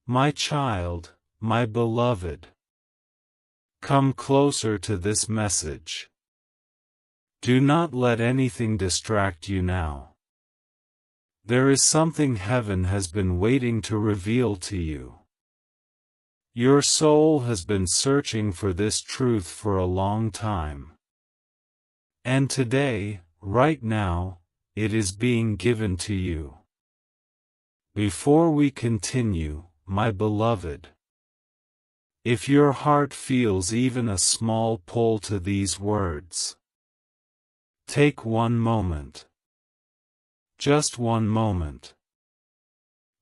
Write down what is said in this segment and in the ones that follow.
My child, my beloved, come closer to this message. Do not let anything distract you now. There is something heaven has been waiting to reveal to you. Your soul has been searching for this truth for a long time. And today, right now, it is being given to you. Before we continue, my beloved, if your heart feels even a small pull to these words, take one moment. Just one moment.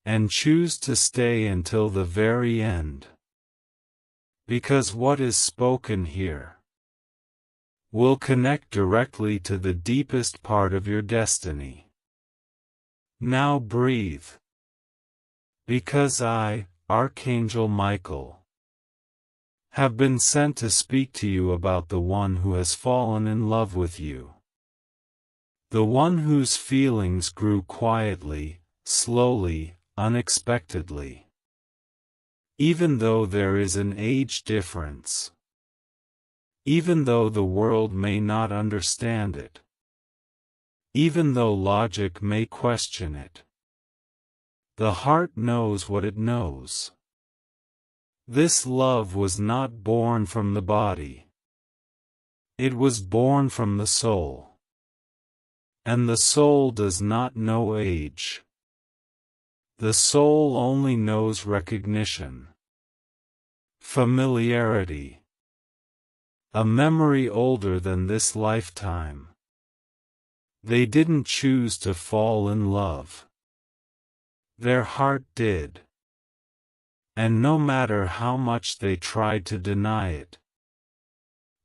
And choose to stay until the very end. Because what is spoken here will connect directly to the deepest part of your destiny. Now breathe. Because I, Archangel Michael, have been sent to speak to you about the one who has fallen in love with you. The one whose feelings grew quietly, slowly, unexpectedly. Even though there is an age difference. Even though the world may not understand it. Even though logic may question it. The heart knows what it knows. This love was not born from the body. It was born from the soul. And the soul does not know age. The soul only knows recognition. Familiarity. A memory older than this lifetime. They didn't choose to fall in love. Their heart did. And no matter how much they tried to deny it,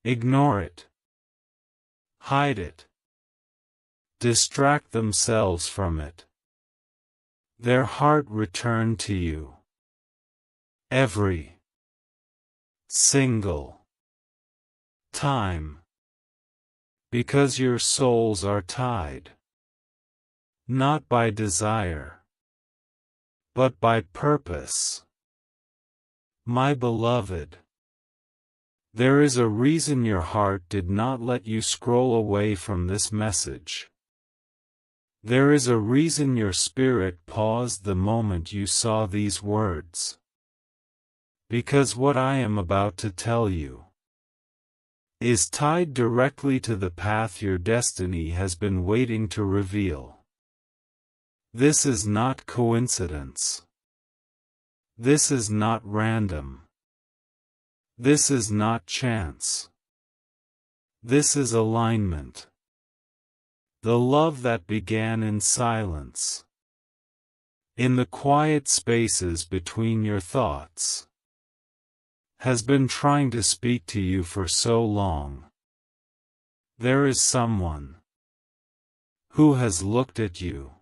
ignore it, hide it, distract themselves from it, their heart returned to you. Every single time. Because your souls are tied. Not by desire, but by purpose. My beloved, there is a reason your heart did not let you scroll away from this message. There is a reason your spirit paused the moment you saw these words. Because what I am about to tell you is tied directly to the path your destiny has been waiting to reveal. This is not coincidence. This is not random. This is not chance. This is alignment. The love that began in silence, in the quiet spaces between your thoughts, has been trying to speak to you for so long. There is someone who has looked at you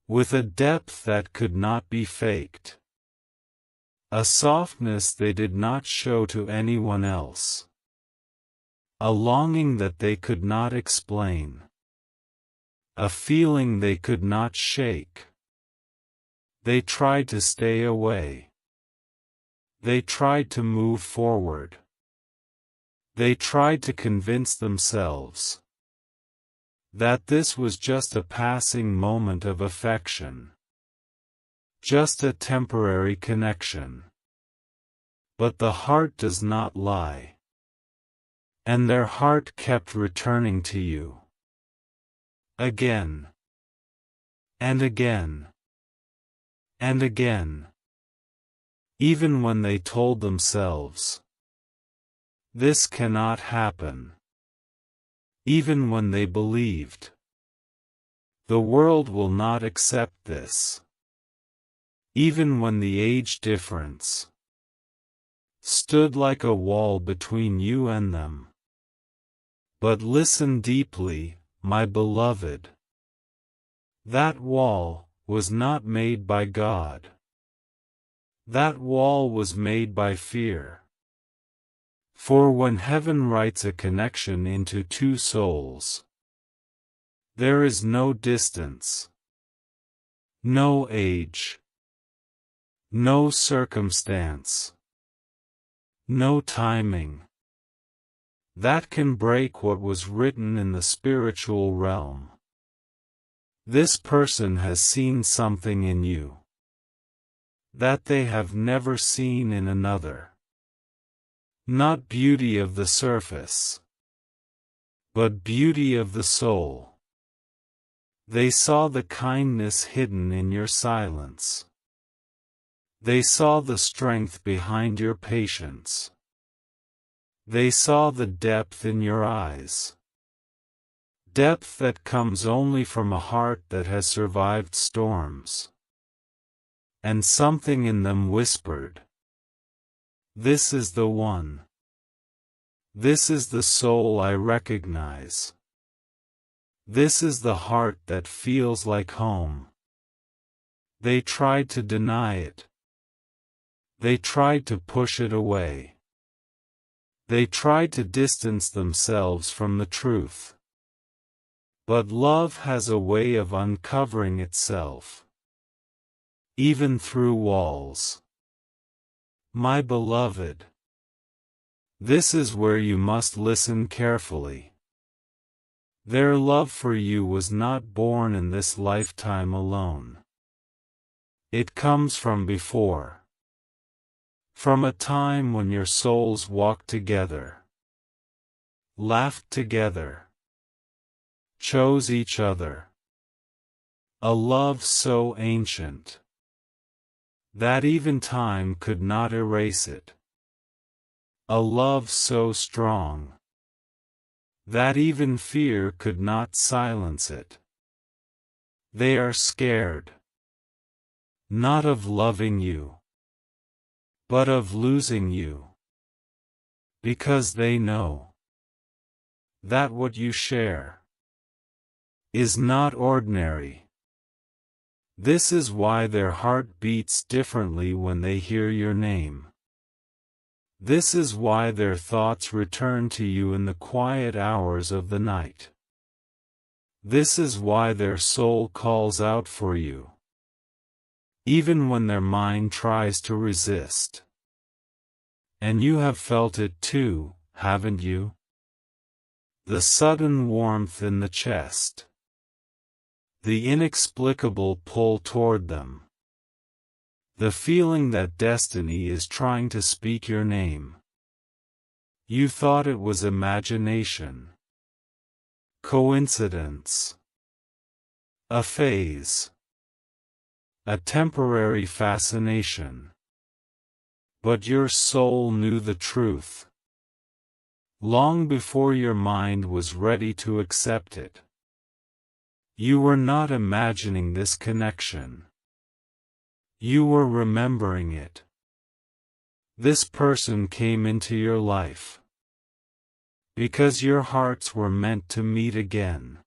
with a depth that could not be faked, a softness they did not show to anyone else, a longing that they could not explain, a feeling they could not shake. They tried to stay away. They tried to move forward. They tried to convince themselves that this was just a passing moment of affection, just a temporary connection. But the heart does not lie. And their heart kept returning to you. Again. And again. And again. Even when they told themselves, this cannot happen. Even when they believed, the world will not accept this. Even when the age difference stood like a wall between you and them. But listen deeply, my beloved. That wall was not made by God. That wall was made by fear. For when heaven writes a connection into two souls, there is no distance, no age, No circumstance, no timing, that can break what was written in the spiritual realm. This person has seen something in you that they have never seen in another. Not beauty of the surface, but beauty of the soul. They saw the kindness hidden in your silence. They saw the strength behind your patience. They saw the depth in your eyes. Depth that comes only from a heart that has survived storms. And something in them whispered, "This is the one. This is the soul I recognize. This is the heart that feels like home." They tried to deny it. They tried to push it away. They tried to distance themselves from the truth. But love has a way of uncovering itself, even through walls. My beloved, this is where you must listen carefully. Their love for you was not born in this lifetime alone. It comes from before. From a time when your souls walked together, laughed together, chose each other. A love so ancient that even time could not erase it. A love so strong that even fear could not silence it. They are scared, not of loving you, but of losing you, because they know that what you share is not ordinary. This is why their heart beats differently when they hear your name. This is why their thoughts return to you in the quiet hours of the night. This is why their soul calls out for you, even when their mind tries to resist. And you have felt it too, haven't you? The sudden warmth in the chest. The inexplicable pull toward them. The feeling that destiny is trying to speak your name. You thought it was imagination, coincidence, a phase, a temporary fascination. But your soul knew the truth, long before your mind was ready to accept it. You were not imagining this connection. You were remembering it. This person came into your life because your hearts were meant to meet again.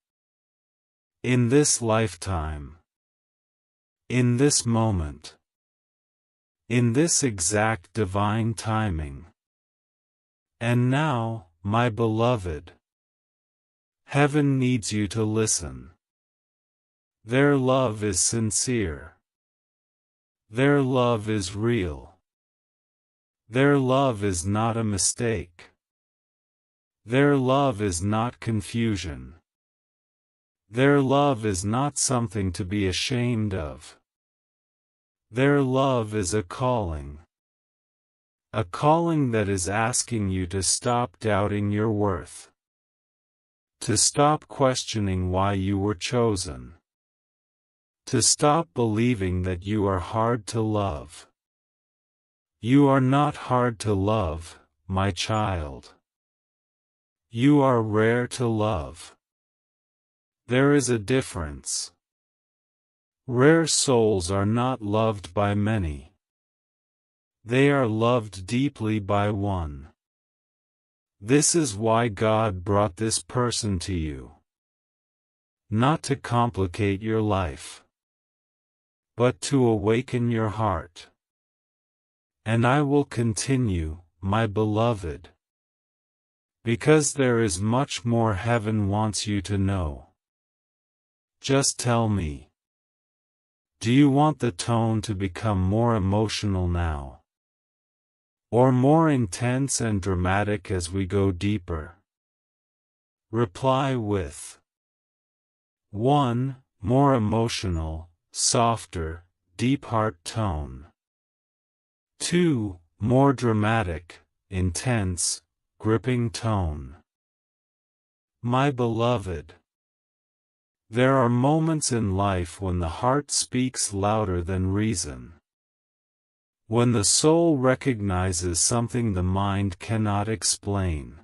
In this lifetime. In this moment. In this exact divine timing. And now, my beloved, heaven needs you to listen. Their love is sincere. Their love is real. Their love is not a mistake. Their love is not confusion. Their love is not something to be ashamed of. Their love is a calling. A calling that is asking you to stop doubting your worth. To stop questioning why you were chosen. To stop believing that you are hard to love. You are not hard to love, my child. You are rare to love. There is a difference. Rare souls are not loved by many. They are loved deeply by one. This is why God brought this person to you. Not to complicate your life, but to awaken your heart. And I will continue, my beloved, because there is much more heaven wants you to know. Just tell me. Do you want the tone to become more emotional now? Or more intense and dramatic as we go deeper? Reply with 1. More emotional, softer, deep heart tone. 2. More dramatic, intense, gripping tone. My beloved, there are moments in life when the heart speaks louder than reason. When the soul recognizes something the mind cannot explain.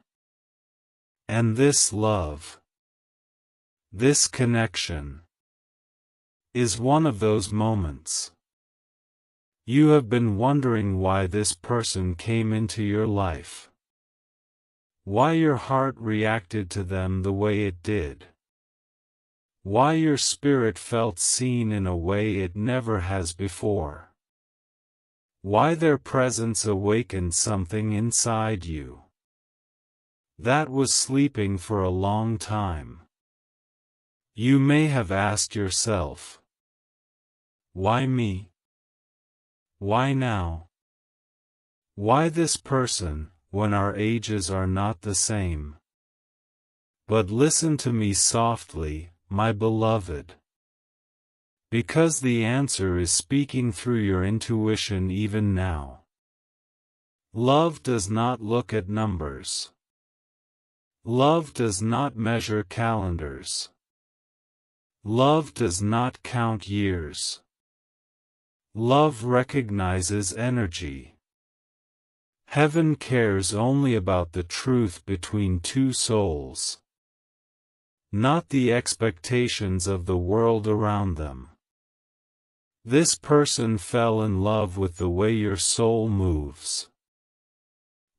And this love, this connection, is one of those moments. You have been wondering why this person came into your life. Why your heart reacted to them the way it did. Why your spirit felt seen in a way it never has before. Why their presence awakened something inside you that was sleeping for a long time. You may have asked yourself, why me? Why now? Why this person, when our ages are not the same? But listen to me softly, my beloved. Because the answer is speaking through your intuition even now. Love does not look at numbers. Love does not measure calendars. Love does not count years. Love recognizes energy. Heaven cares only about the truth between two souls, not the expectations of the world around them. This person fell in love with the way your soul moves,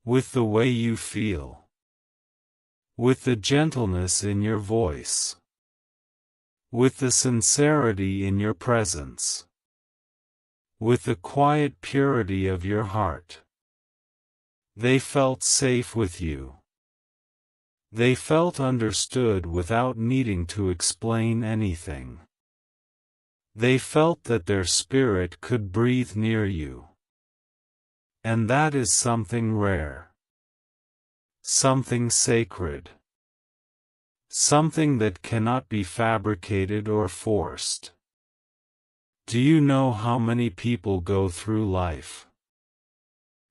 with the way you feel, with the gentleness in your voice, with the sincerity in your presence, with the quiet purity of your heart. They felt safe with you. They felt understood without needing to explain anything. They felt that their spirit could breathe near you. And that is something rare. Something sacred. Something that cannot be fabricated or forced. Do you know how many people go through life,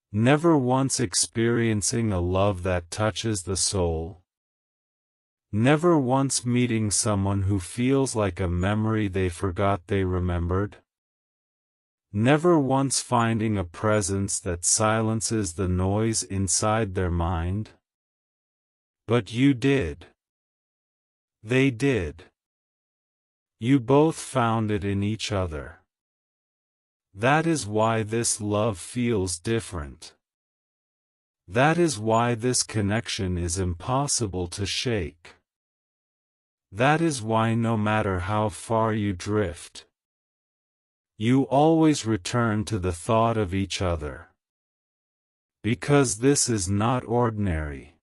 never once experiencing a love that touches the soul? Never once meeting someone who feels like a memory they forgot they remembered? Never once finding a presence that silences the noise inside their mind? But you did. They did. You both found it in each other. That is why this love feels different. That is why this connection is impossible to shake. That is why no matter how far you drift, you always return to the thought of each other. Because this is not ordinary.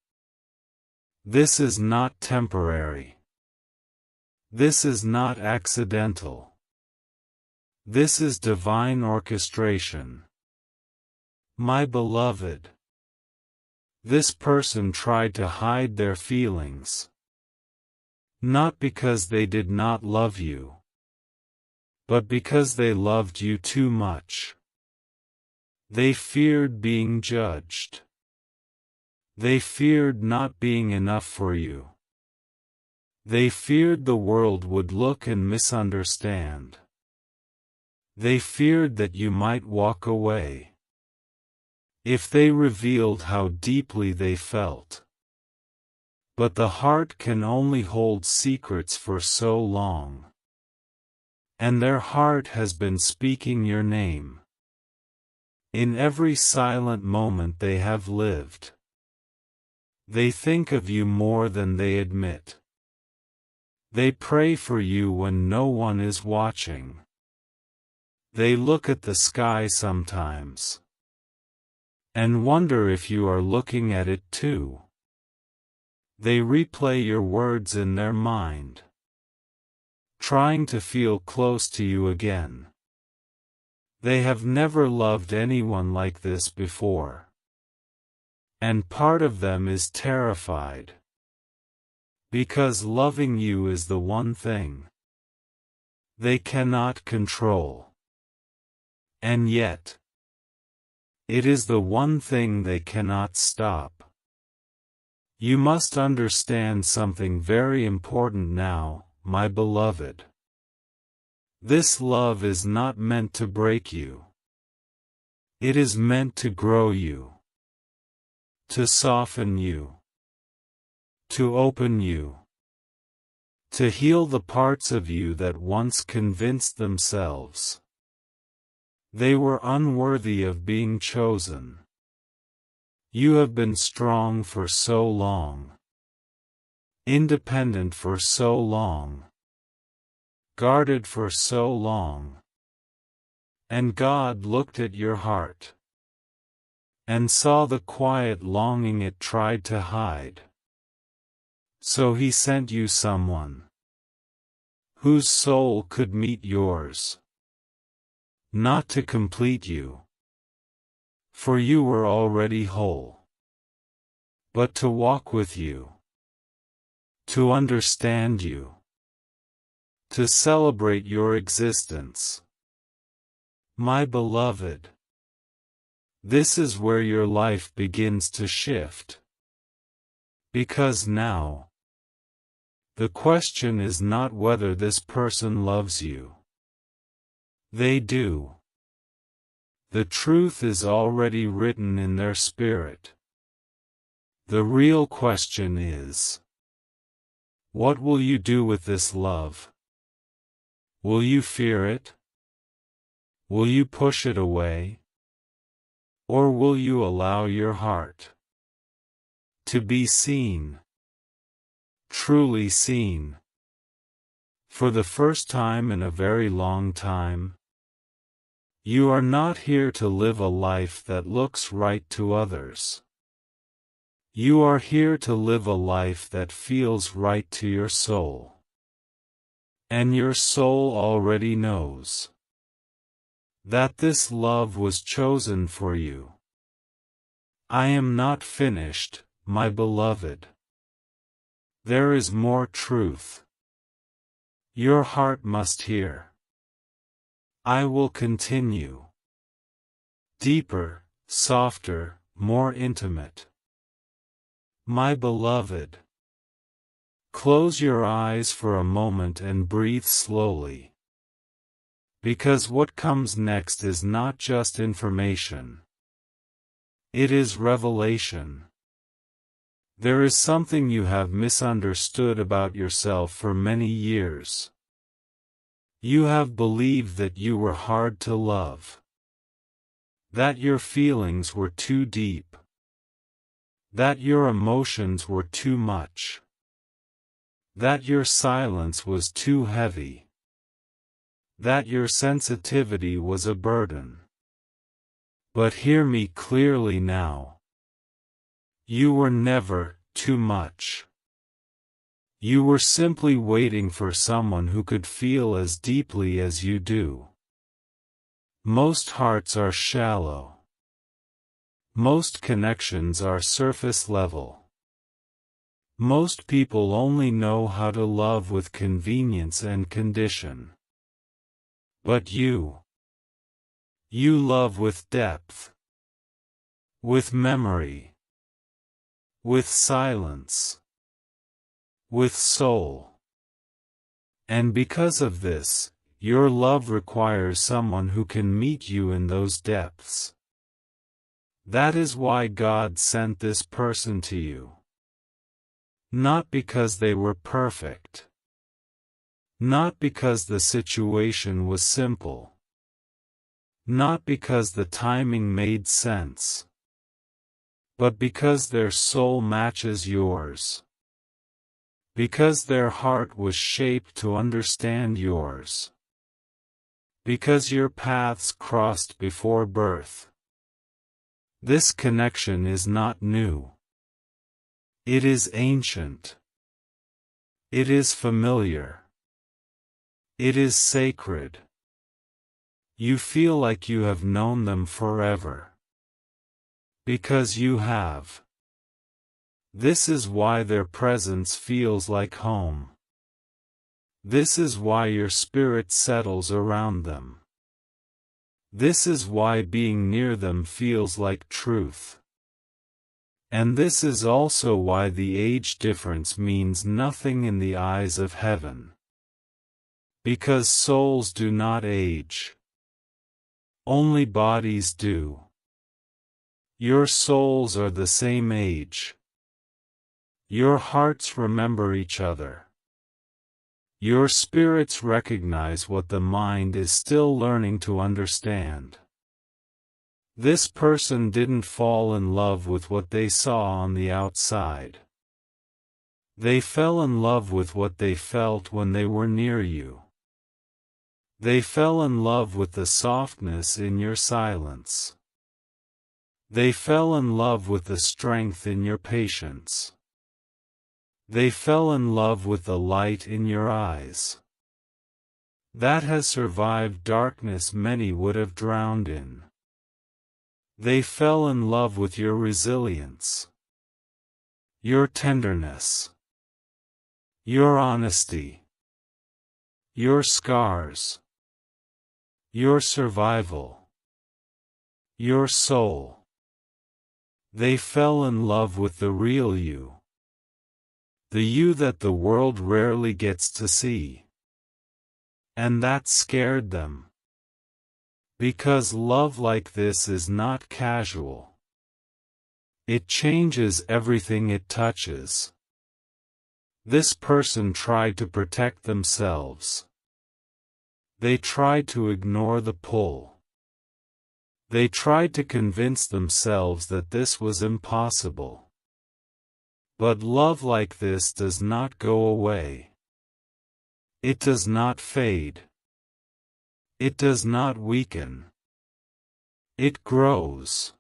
This is not temporary. This is not accidental. This is divine orchestration. My beloved, this person tried to hide their feelings. Not because they did not love you, but because they loved you too much. They feared being judged. They feared not being enough for you. They feared the world would look and misunderstand. They feared that you might walk away if they revealed how deeply they felt. But the heart can only hold secrets for so long. And their heart has been speaking your name in every silent moment they have lived. They think of you more than they admit. They pray for you when no one is watching. They look at the sky sometimes and wonder if you are looking at it too. They replay your words in their mind, trying to feel close to you again. They have never loved anyone like this before. And part of them is terrified. Because loving you is the one thing they cannot control. And yet, it is the one thing they cannot stop. You must understand something very important now, my beloved. This love is not meant to break you. It is meant to grow you, to soften you, to open you, to heal the parts of you that once convinced themselves they were unworthy of being chosen. You have been strong for so long, independent for so long, guarded for so long. And God looked at your heart and saw the quiet longing it tried to hide. So He sent you someone whose soul could meet yours. Not to complete you, for you were already whole, but to walk with you, to understand you, to celebrate your existence. My beloved, this is where your life begins to shift. Because now, the question is not whether this person loves you. They do. The truth is already written in their spirit. The real question is, what will you do with this love? Will you fear it? Will you push it away? Or will you allow your heart to be seen, truly seen, for the first time in a very long time? You are not here to live a life that looks right to others. You are here to live a life that feels right to your soul. And your soul already knows that this love was chosen for you. I am not finished, my beloved. There is more truth. Your heart must hear. I will continue. Deeper, softer, more intimate. My beloved, close your eyes for a moment and breathe slowly. Because what comes next is not just information. It is revelation. There is something you have misunderstood about yourself for many years. You have believed that you were hard to love, that your feelings were too deep, that your emotions were too much, that your silence was too heavy, that your sensitivity was a burden. But hear me clearly now. You were never too much. You were simply waiting for someone who could feel as deeply as you do. Most hearts are shallow. Most connections are surface level. Most people only know how to love with convenience and condition. But you love with depth, with memory, with silence, with soul. And because of this, your love requires someone who can meet you in those depths. That is why God sent this person to you. Not because they were perfect. Not because the situation was simple. Not because the timing made sense. But because their soul matches yours. Because their heart was shaped to understand yours. Because your paths crossed before birth. This connection is not new. It is ancient. It is familiar. It is sacred. You feel like you have known them forever. Because you have. This is why their presence feels like home. This is why your spirit settles around them. This is why being near them feels like truth. And this is also why the age difference means nothing in the eyes of heaven. Because souls do not age. Only bodies do. Your souls are the same age. Your hearts remember each other. Your spirits recognize what the mind is still learning to understand. This person didn't fall in love with what they saw on the outside. They fell in love with what they felt when they were near you. They fell in love with the softness in your silence. They fell in love with the strength in your patience. They fell in love with the light in your eyes. That has survived darkness many would have drowned in. They fell in love with your resilience, your tenderness, your honesty, your scars, your survival, your soul. They fell in love with the real you. The you that the world rarely gets to see. And that scared them. Because love like this is not casual. It changes everything it touches. This person tried to protect themselves. They tried to ignore the pull. They tried to convince themselves that this was impossible. But love like this does not go away. It does not fade. It does not weaken. It grows.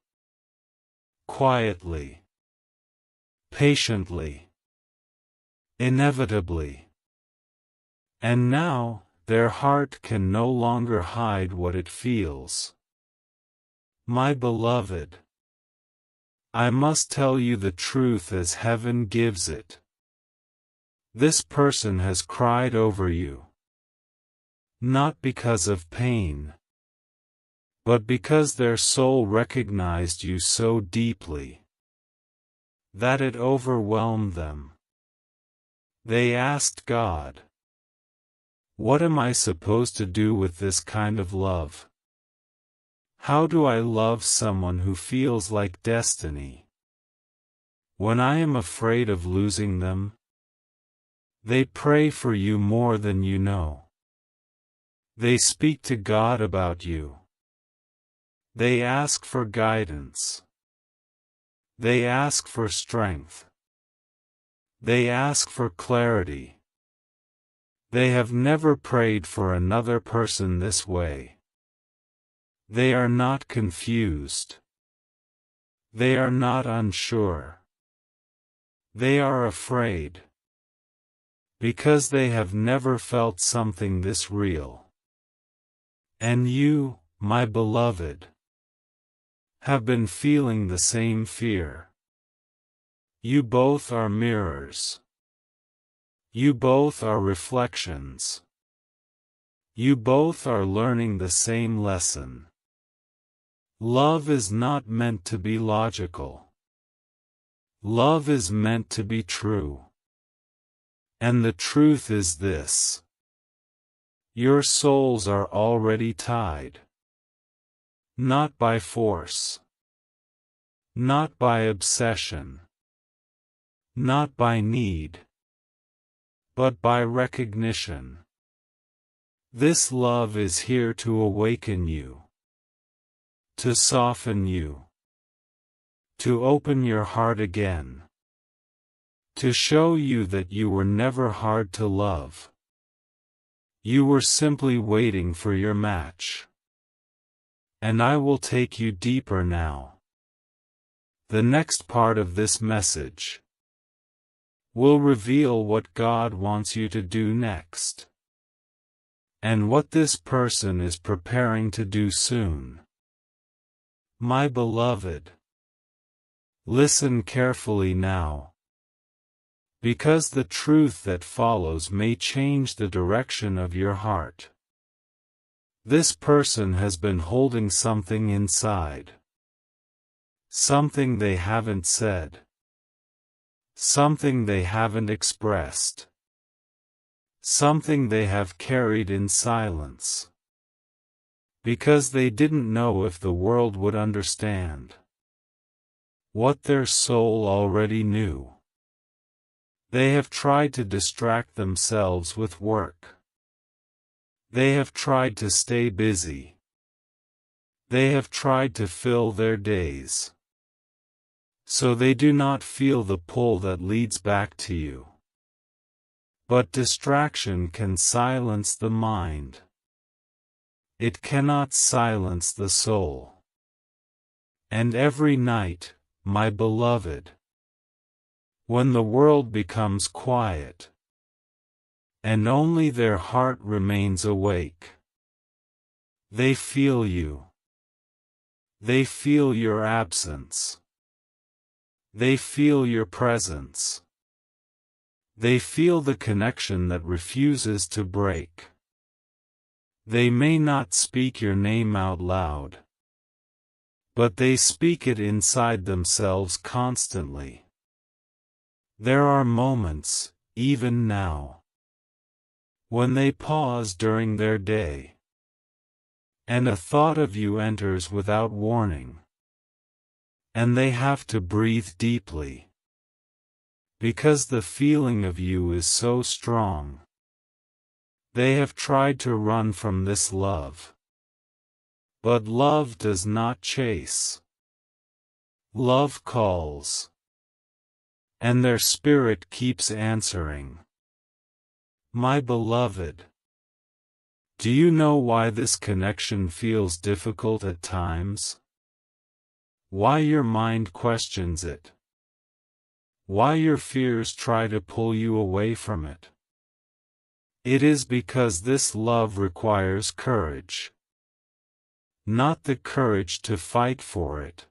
Quietly. Patiently. Inevitably. And now, their heart can no longer hide what it feels. My beloved, I must tell you the truth as heaven gives it. This person has cried over you. Not because of pain, but because their soul recognized you so deeply that it overwhelmed them. They asked God, "What am I supposed to do with this kind of love? How do I love someone who feels like destiny? When I am afraid of losing them?" They pray for you more than you know. They speak to God about you. They ask for guidance. They ask for strength. They ask for clarity. They have never prayed for another person this way. They are not confused. They are not unsure. They are afraid. Because they have never felt something this real. And you, my beloved, have been feeling the same fear. You both are mirrors. You both are reflections. You both are learning the same lesson. Love is not meant to be logical. Love is meant to be true. And the truth is this: your souls are already tied. Not by force. Not by obsession. Not by need. But by recognition. This love is here to awaken you. To soften you. To open your heart again. To show you that you were never hard to love. You were simply waiting for your match. And I will take you deeper now. The next part of this message will reveal what God wants you to do next. and what this person is preparing to do soon. My beloved, listen carefully now, because the truth that follows may change the direction of your heart. This person has been holding something inside. Something they haven't said. Something they haven't expressed. Something they have carried in silence. Because they didn't know if the world would understand what their soul already knew. They have tried to distract themselves with work. They have tried to stay busy. They have tried to fill their days, so they do not feel the pull that leads back to you. But distraction can silence the mind. It cannot silence the soul. And every night, my beloved, when the world becomes quiet, and only their heart remains awake, they feel you. They feel your absence. They feel your presence. They feel the connection that refuses to break. They may not speak your name out loud, but they speak it inside themselves constantly. There are moments, even now, when they pause during their day, and a thought of you enters without warning, and they have to breathe deeply, because the feeling of you is so strong. They have tried to run from this love, but love does not chase. Love calls, and their spirit keeps answering. My beloved, do you know why this connection feels difficult at times? Why your mind questions it? Why your fears try to pull you away from it? It is because this love requires courage. Not the courage to fight for it,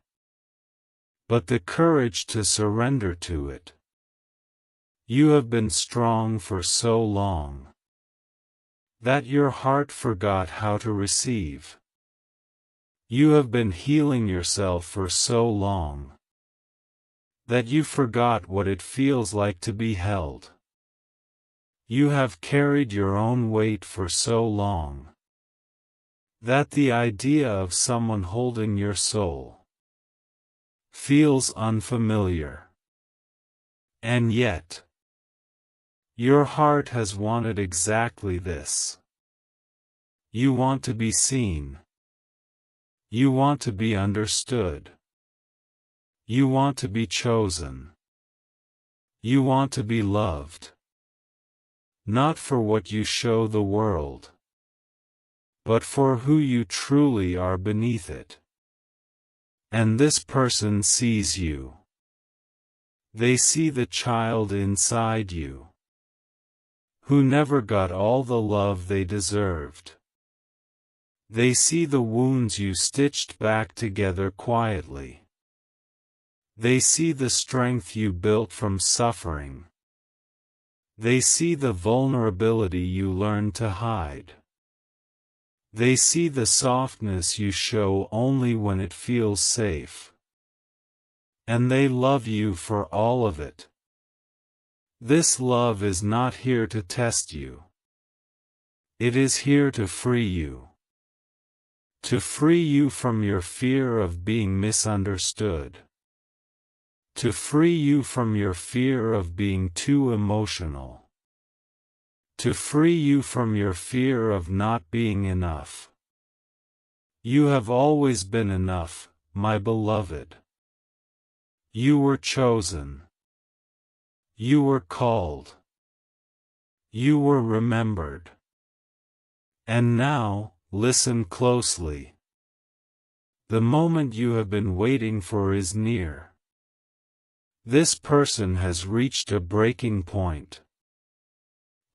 but the courage to surrender to it. You have been strong for so long that your heart forgot how to receive. You have been healing yourself for so long that you forgot what it feels like to be held. You have carried your own weight for so long that the idea of someone holding your soul feels unfamiliar. And yet, your heart has wanted exactly this. You want to be seen. You want to be understood. You want to be chosen. You want to be loved. Not for what you show the world, but for who you truly are beneath it. And this person sees you. They see the child inside you, who never got all the love they deserved. They see the wounds you stitched back together quietly. They see the strength you built from suffering. They see the vulnerability you learned to hide. They see the softness you show only when it feels safe. And they love you for all of it. This love is not here to test you. It is here to free you. To free you from your fear of being misunderstood. To free you from your fear of being too emotional. To free you from your fear of not being enough. You have always been enough, my beloved. You were chosen. You were called. You were remembered. And now, listen closely. The moment you have been waiting for is near. This person has reached a breaking point.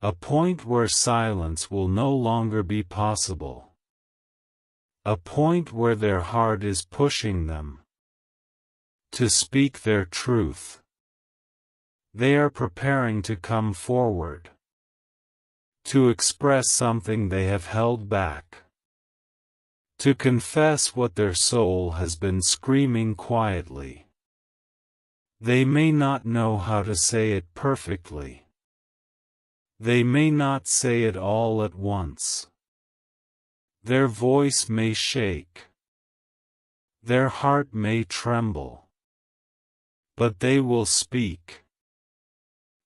A point where silence will no longer be possible. A point where their heart is pushing them to speak their truth. They are preparing to come forward, to express something they have held back, to confess what their soul has been screaming quietly. They may not know how to say it perfectly. They may not say it all at once. Their voice may shake. Their heart may tremble. But they will speak.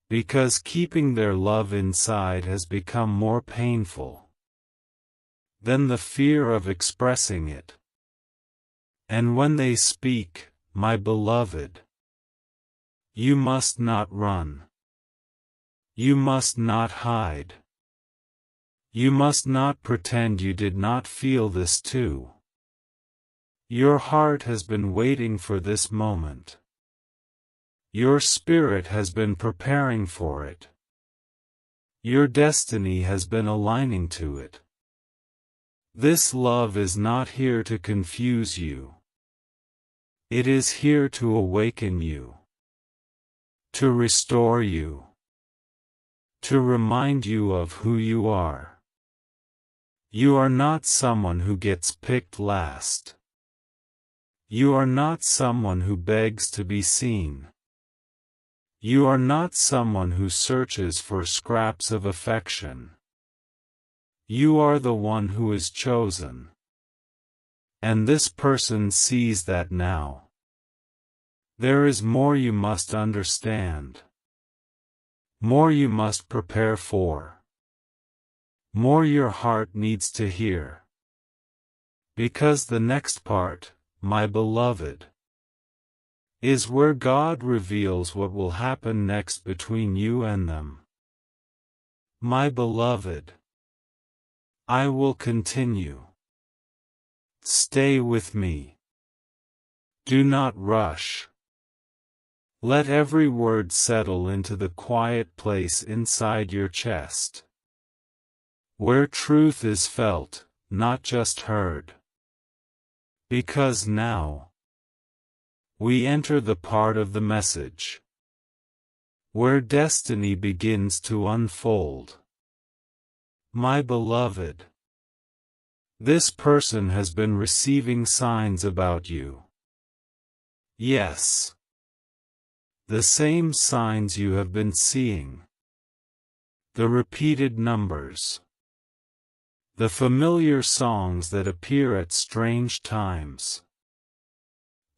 Because keeping their love inside has become more painful than the fear of expressing it. And when they speak, my beloved, you must not run. You must not hide. You must not pretend you did not feel this too. Your heart has been waiting for this moment. Your spirit has been preparing for it. Your destiny has been aligning to it. This love is not here to confuse you. It is here to awaken you, to restore you, to remind you of who you are. You are not someone who gets picked last. You are not someone who begs to be seen. You are not someone who searches for scraps of affection. You are the one who is chosen. And this person sees that now. There is more you must understand. More you must prepare for. More your heart needs to hear. Because the next part, my beloved, is where God reveals what will happen next between you and them. My beloved, I will continue. Stay with me. Do not rush. Let every word settle into the quiet place inside your chest, where truth is felt, not just heard. Because now, we enter the part of the message where destiny begins to unfold. My beloved, this person has been receiving signs about you. Yes, the same signs you have been seeing. The repeated numbers. The familiar songs that appear at strange times.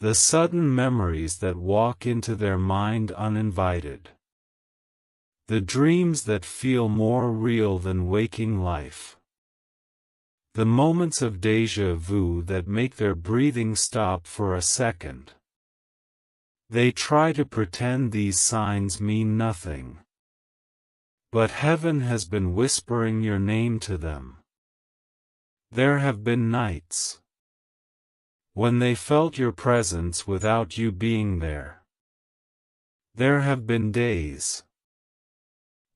The sudden memories that walk into their mind uninvited. The dreams that feel more real than waking life. The moments of déjà vu that make their breathing stop for a second. They try to pretend these signs mean nothing. But heaven has been whispering your name to them. There have been nights when they felt your presence without you being there. There have been days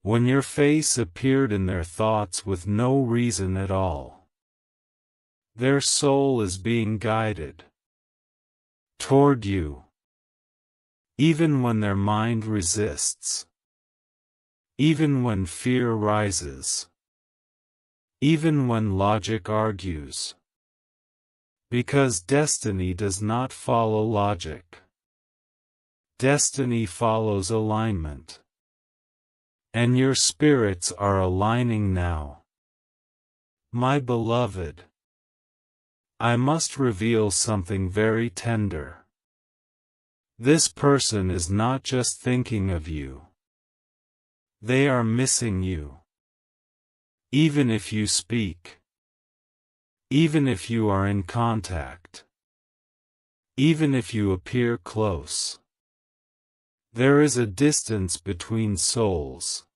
when your face appeared in their thoughts with no reason at all. Their soul is being guided toward you, even when their mind resists, even when fear rises. Even when logic argues. Because destiny does not follow logic. Destiny follows alignment. And your spirits are aligning now. My beloved, I must reveal something very tender. This person is not just thinking of you. They are missing you. Even if you speak. Even if you are in contact. Even if you appear close. There is a distance between souls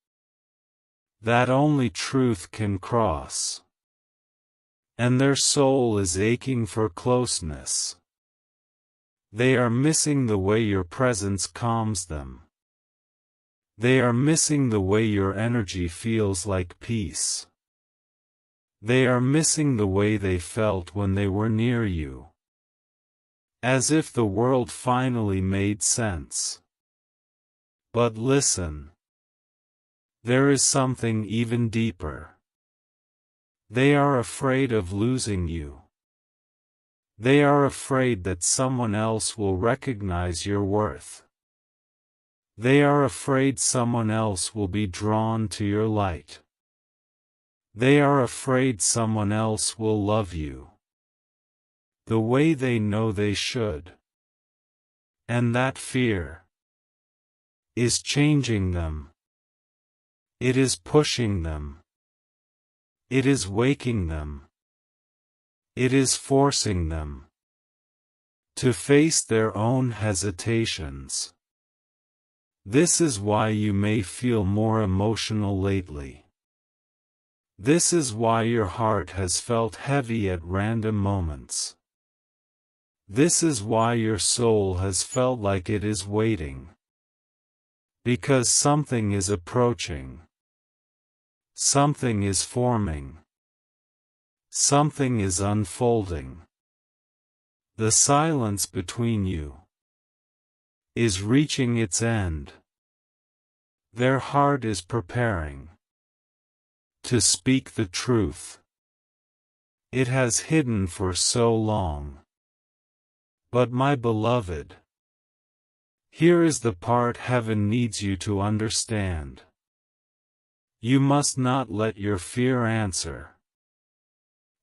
that only truth can cross. And their soul is aching for closeness. They are missing the way your presence calms them. They are missing the way your energy feels like peace. They are missing the way they felt when they were near you. As if the world finally made sense. But listen. There is something even deeper. They are afraid of losing you. They are afraid that someone else will recognize your worth. They are afraid someone else will be drawn to your light. They are afraid someone else will love you the way they know they should. And that fear is changing them. It is pushing them. It is waking them. It is forcing them to face their own hesitations. This is why you may feel more emotional lately. This is why your heart has felt heavy at random moments. This is why your soul has felt like it is waiting. Because something is approaching. Something is forming. Something is unfolding. The silence between you is reaching its end. Their heart is preparing to speak the truth. It has hidden for so long. But my beloved, here is the part heaven needs you to understand. You must not let your fear answer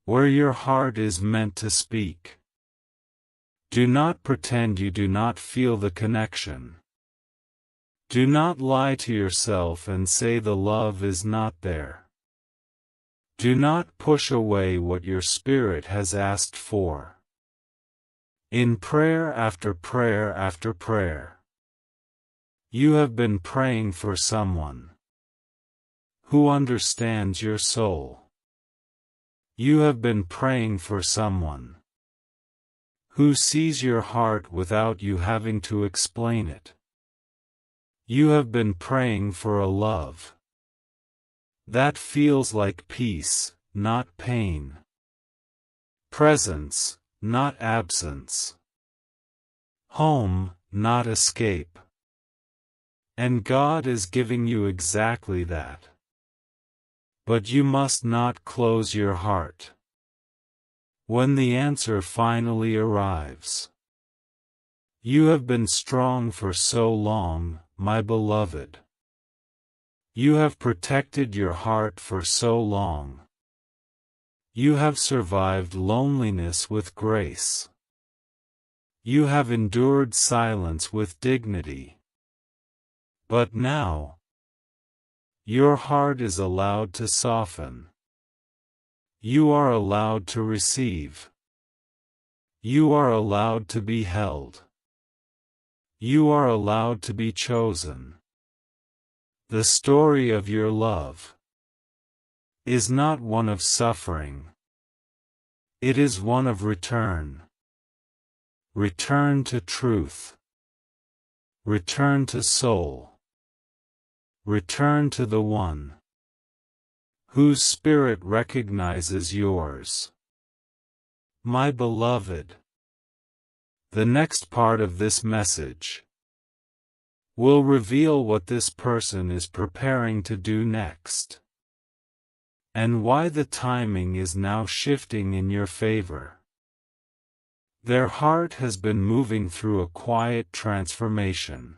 where your heart is meant to speak. Do not pretend you do not feel the connection. Do not lie to yourself and say the love is not there. Do not push away what your spirit has asked for. In prayer after prayer after prayer, you have been praying for someone who understands your soul. You have been praying for someone who sees your heart without you having to explain it. You have been praying for a love that feels like peace, not pain. Presence, not absence. Home, not escape. And God is giving you exactly that. But you must not close your heart. When the answer finally arrives. You have been strong for so long, my beloved. You have protected your heart for so long. You have survived loneliness with grace. You have endured silence with dignity. But now, your heart is allowed to soften. You are allowed to receive. You are allowed to be held. You are allowed to be chosen. The story of your love is not one of suffering. It is one of return. Return to truth. Return to soul. Return to the one whose spirit recognizes yours. My beloved, the next part of this message will reveal what this person is preparing to do next, and why the timing is now shifting in your favor. Their heart has been moving through a quiet transformation,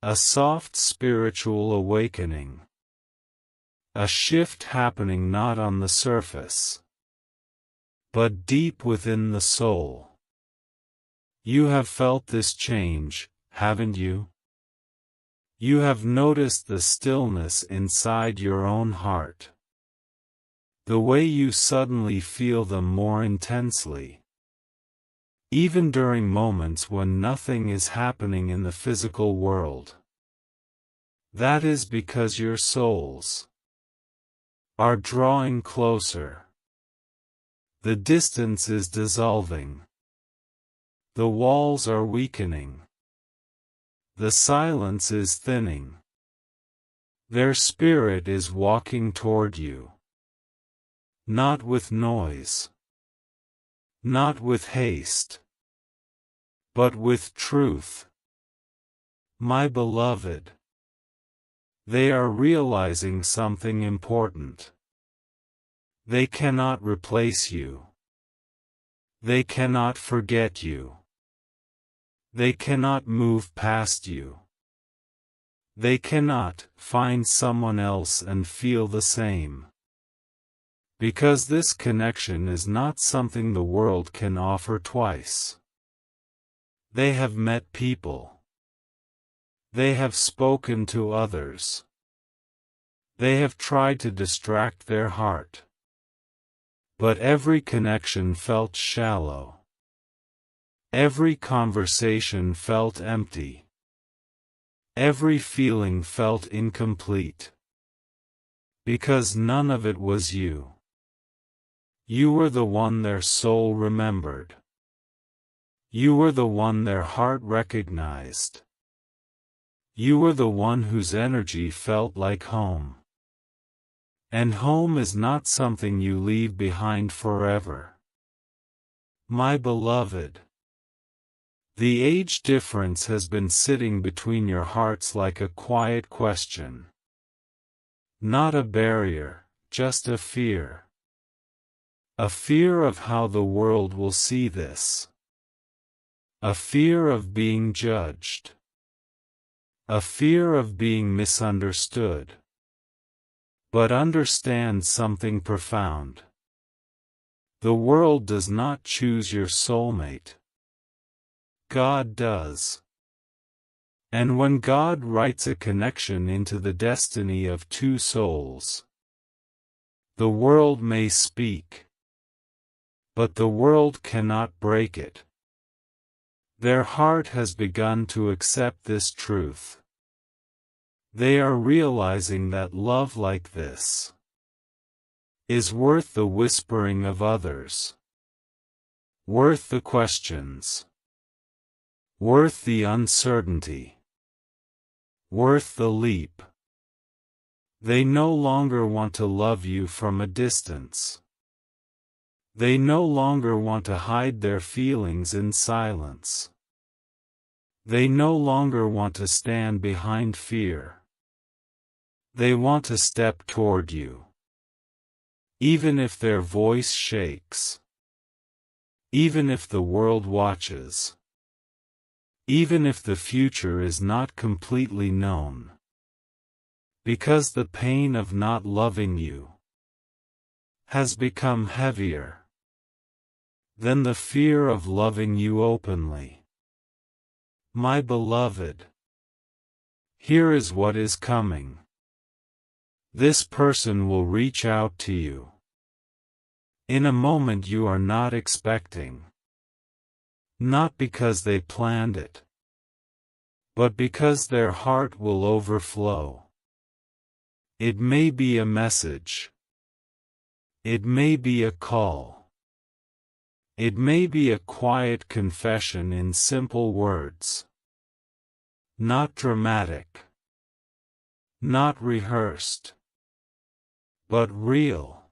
a soft spiritual awakening, a shift happening not on the surface, but deep within the soul. You have felt this change, haven't you? You have noticed the stillness inside your own heart. The way you suddenly feel them more intensely. Even during moments when nothing is happening in the physical world. That is because your souls are drawing closer. The distance is dissolving. The walls are weakening. The silence is thinning. Their spirit is walking toward you. Not with noise. Not with haste. But with truth. My beloved. They are realizing something important. They cannot replace you. They cannot forget you. They cannot move past you. They cannot find someone else and feel the same. Because this connection is not something the world can offer twice. They have met people. They have spoken to others. They have tried to distract their heart. But every connection felt shallow. Every conversation felt empty. Every feeling felt incomplete. Because none of it was you. You were the one their soul remembered. You were the one their heart recognized. You were the one whose energy felt like home. And home is not something you leave behind forever. My beloved. The age difference has been sitting between your hearts like a quiet question. Not a barrier, just a fear. A fear of how the world will see this. A fear of being judged. A fear of being misunderstood. But understand something profound. The world does not choose your soulmate. God does. And when God writes a connection into the destiny of two souls, the world may speak, but the world cannot break it. Their heart has begun to accept this truth. They are realizing that love like this is worth the whispering of others, worth the questions, worth the uncertainty, worth the leap. They no longer want to love you from a distance. They no longer want to hide their feelings in silence. They no longer want to stand behind fear. They want to step toward you. Even if their voice shakes. Even if the world watches. Even if the future is not completely known. Because the pain of not loving you has become heavier than the fear of loving you openly. My beloved, here is what is coming. This person will reach out to you in a moment you are not expecting. Not because they planned it, but because their heart will overflow. It may be a message. It may be a call. It may be a quiet confession in simple words. Not dramatic. Not rehearsed. But real.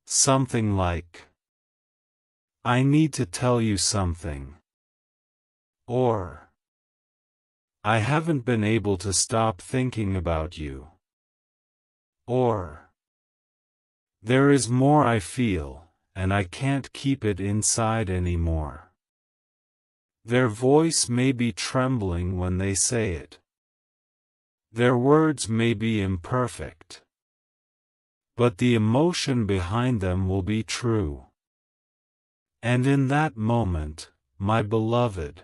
Something like, I need to tell you something. Or, I haven't been able to stop thinking about you. Or, there is more I feel, and I can't keep it inside anymore. Their voice may be trembling when they say it. Their words may be imperfect. But the emotion behind them will be true. And in that moment, my beloved,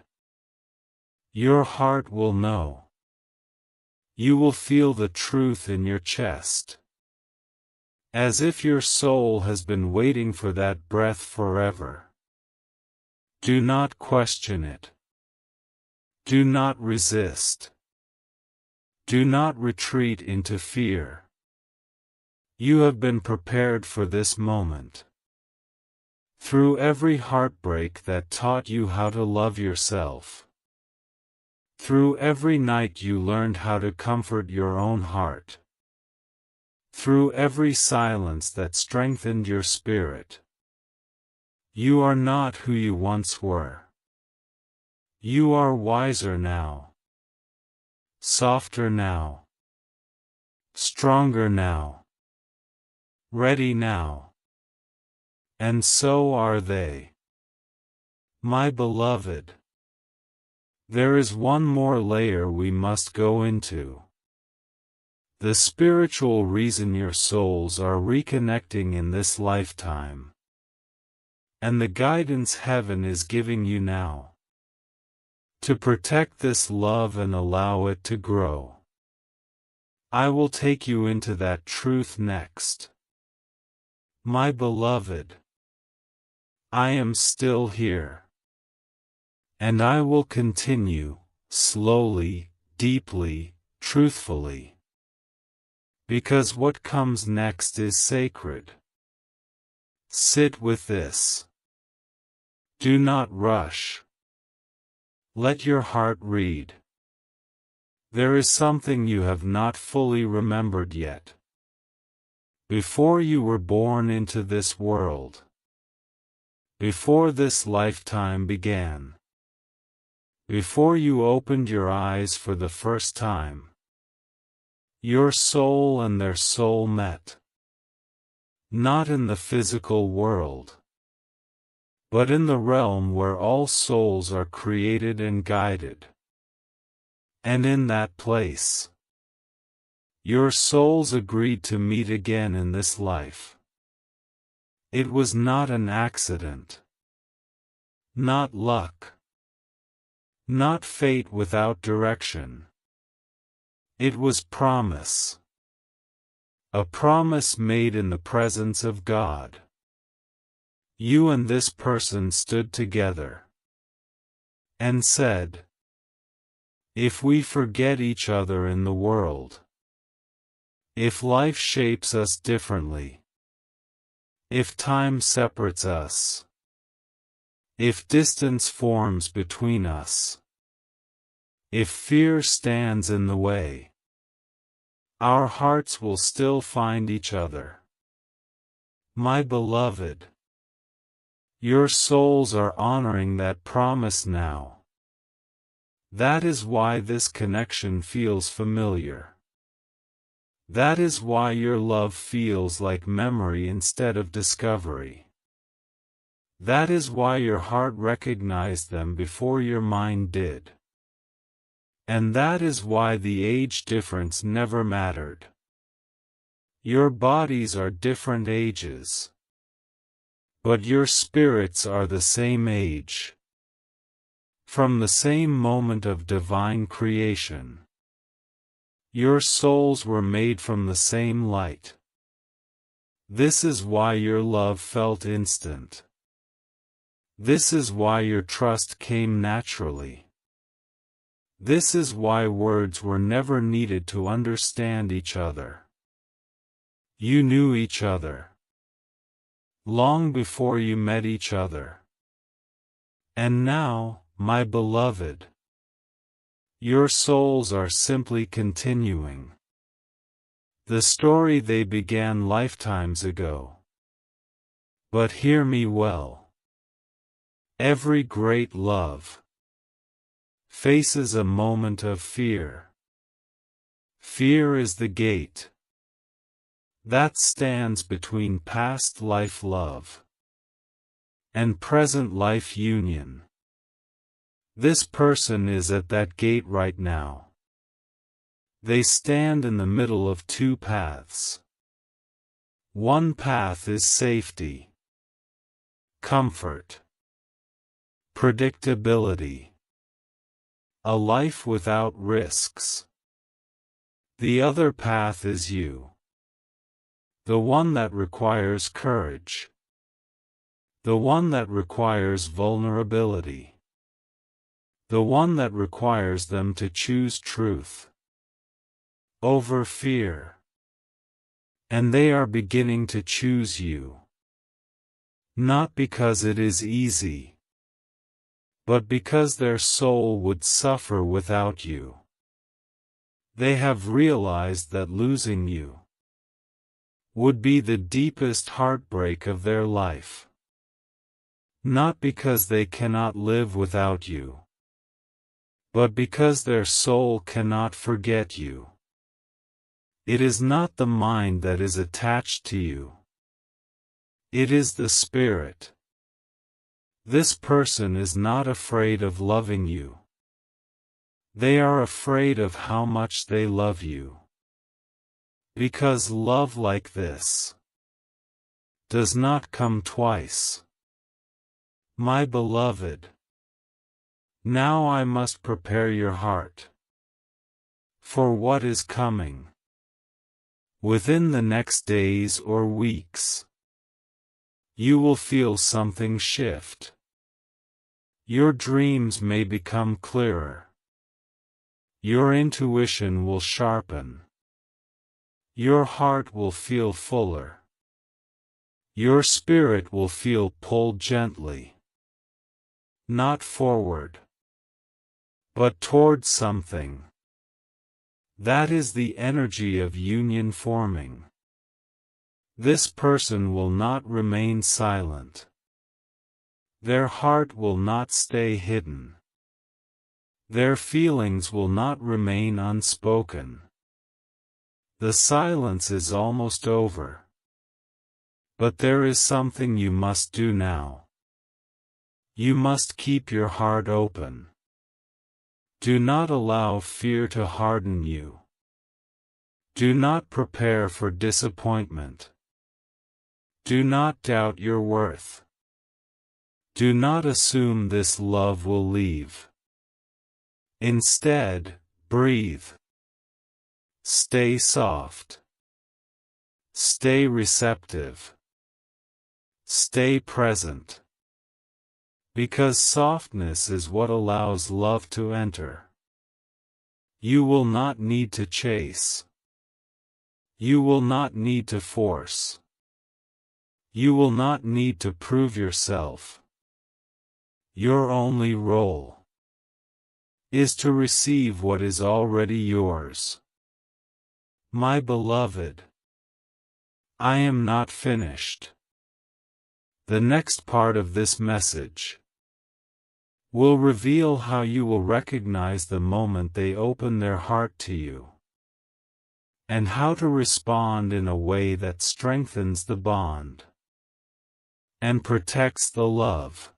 your heart will know. You will feel the truth in your chest. As if your soul has been waiting for that breath forever. Do not question it. Do not resist. Do not retreat into fear. You have been prepared for this moment. Through every heartbreak that taught you how to love yourself. Through every night you learned how to comfort your own heart. Through every silence that strengthened your spirit. You are not who you once were. You are wiser now. Softer now. Stronger now. Ready now. And so are they. My beloved. There is one more layer we must go into. The spiritual reason your souls are reconnecting in this lifetime. And the guidance heaven is giving you now. To protect this love and allow it to grow. I will take you into that truth next. My beloved. I am still here. And I will continue, slowly, deeply, truthfully. Because what comes next is sacred. Sit with this. Do not rush. Let your heart read. There is something you have not fully remembered yet. Before you were born into this world. Before this lifetime began. Before you opened your eyes for the first time. Your soul and their soul met. Not in the physical world. But in the realm where all souls are created and guided. And in that place, your souls agreed to meet again in this life. It was not an accident. Not luck. Not fate without direction. It was promise. A promise made in the presence of God. You and this person stood together. And said, if we forget each other in the world. If life shapes us differently. If time separates us. If distance forms between us. If fear stands in the way. Our hearts will still find each other. My beloved. Your souls are honoring that promise now. That is why this connection feels familiar. That is why your love feels like memory instead of discovery. That is why your heart recognized them before your mind did. And that is why the age difference never mattered. Your bodies are different ages. But your spirits are the same age. From the same moment of divine creation. Your souls were made from the same light. This is why your love felt instant. This is why your trust came naturally. This is why words were never needed to understand each other. You knew each other. Long before you met each other. And now, my beloved, your souls are simply continuing the story they began lifetimes ago. But hear me well. Every great love faces a moment of fear. Fear is the gate that stands between past life love and present life union. This person is at that gate right now. They stand in the middle of two paths. One path is safety, comfort, predictability, a life without risks. The other path is you. The one that requires courage. The one that requires vulnerability. The one that requires them to choose truth over fear. And they are beginning to choose you. Not because it is easy. but because their soul would suffer without you. They have realized that losing you would be the deepest heartbreak of their life. Not because they cannot live without you, but because their soul cannot forget you. It is not the mind that is attached to you. It is the spirit. This person is not afraid of loving you. They are afraid of how much they love you. Because love like this does not come twice. My beloved, now I must prepare your heart for what is coming. Within the next days or weeks, you will feel something shift. Your dreams may become clearer. Your intuition will sharpen. Your heart will feel fuller. Your spirit will feel pulled gently. Not forward, but toward something. That is the energy of union forming. This person will not remain silent. Their heart will not stay hidden. Their feelings will not remain unspoken. The silence is almost over. But there is something you must do now. You must keep your heart open. Do not allow fear to harden you. Do not prepare for disappointment. Do not doubt your worth. Do not assume this love will leave. Instead, breathe. Stay soft. Stay receptive. Stay present. Because softness is what allows love to enter. You will not need to chase. You will not need to force. You will not need to prove yourself. Your only role is to receive what is already yours. My beloved, I am not finished. The next part of this message will reveal how you will recognize the moment they open their heart to you, and how to respond in a way that strengthens the bond and protects the love.